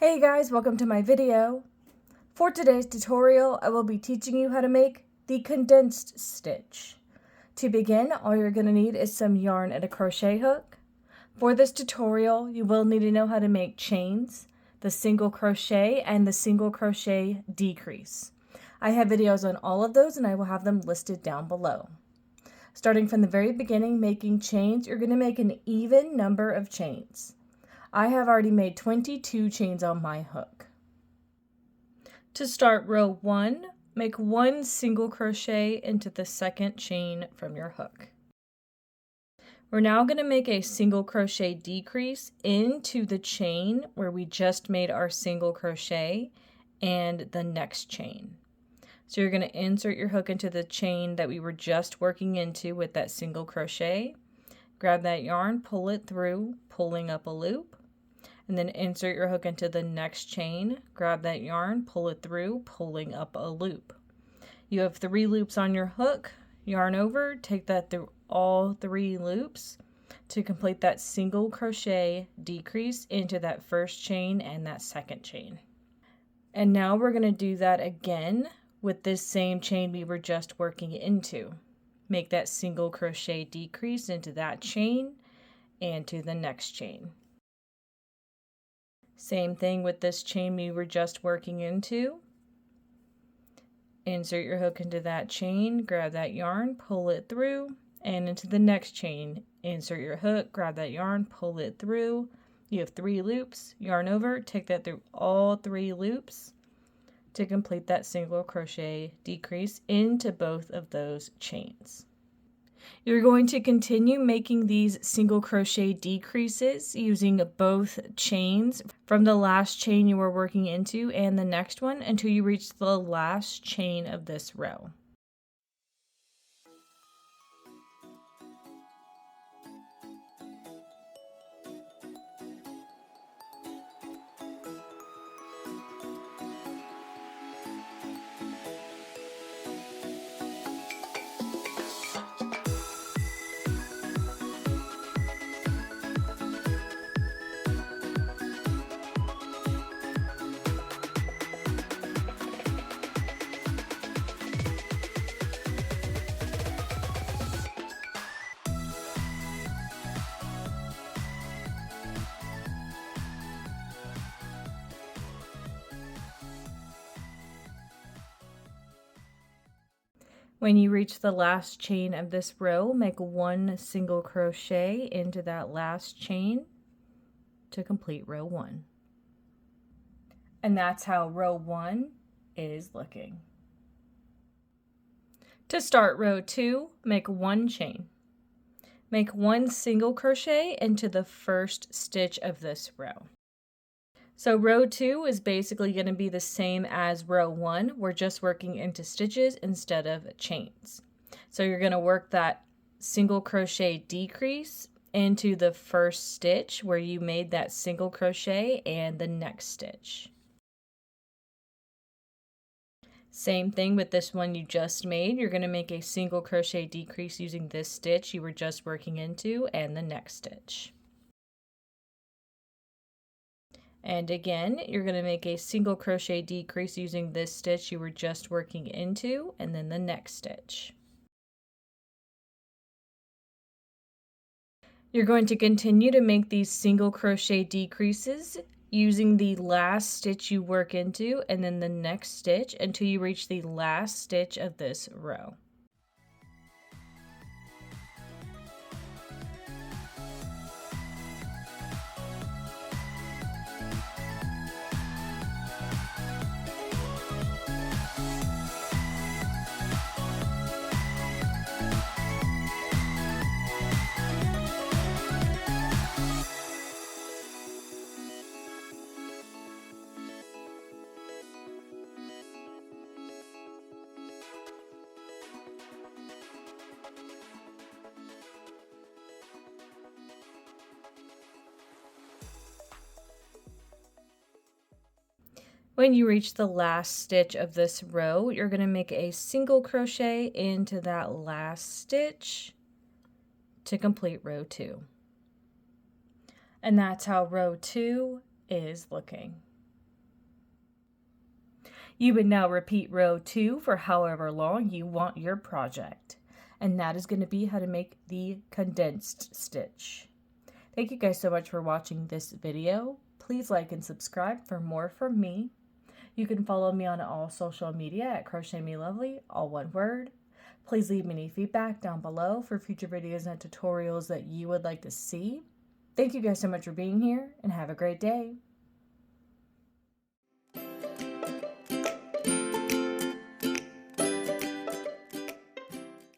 Hey guys, welcome to my video. For today's tutorial, I will be teaching you how to make the condensed stitch. To begin, all you're going to need is some yarn and a crochet hook. For this tutorial, you will need to know how to make chains, the single crochet, and the single crochet decrease. I have videos on all of those and I will have them listed down below. Starting from the very beginning, making chains, you're going to make an even number of chains. I have already made 22 chains on my hook. To start row 1, make 1 single crochet into the second chain from your hook. We're now going to make a single crochet decrease into the chain where we just made our single crochet and the next chain. So you're going to insert your hook into the chain that we were just working into with that single crochet. Grab that yarn, pull it through, pulling up a loop. And then insert your hook into the next chain, grab that yarn, pull it through, pulling up a loop. You have 3 loops on your hook, yarn over, take that through all 3 loops to complete that single crochet decrease into that first chain and that second chain. And now we're going to do that again with this same chain we were just working into. Make that single crochet decrease into that chain and to the next chain. Same thing with this chain we were just working into. Insert your hook into that chain, grab that yarn, pull it through, and into the next chain. Insert your hook, grab that yarn, pull it through. You have 3 loops, yarn over, take that through all 3 loops to complete that single crochet decrease into both of those chains. You're going to continue making these single crochet decreases using both chains from the last chain you were working into and the next one until you reach the last chain of this row. When you reach the last chain of this row, make 1 single crochet into that last chain to complete row 1. And that's how row 1 is looking. To start row 2, make 1 chain. Make 1 single crochet into the first stitch of this row. So row 2 is basically going to be the same as row 1. We're just working into stitches instead of chains. So you're going to work that single crochet decrease into the first stitch where you made that single crochet and the next stitch. Same thing with this one you just made. You're going to make a single crochet decrease using this stitch you were just working into and the next stitch. And again, you're going to make a single crochet decrease using this stitch you were just working into and then the next stitch. You're going to continue to make these single crochet decreases using the last stitch you work into and then the next stitch until you reach the last stitch of this row. When you reach the last stitch of this row, you're going to make a single crochet into that last stitch to complete row 2. And that's how row 2 is looking. You would now repeat row 2 for however long you want your project. And that is going to be how to make the condensed stitch. Thank you guys so much for watching this video. Please like and subscribe for more from me. You can follow me on all social media at crochetmelovely, all one word. Please leave me any feedback down below for future videos and tutorials that you would like to see. Thank you guys so much for being here, and have a great day.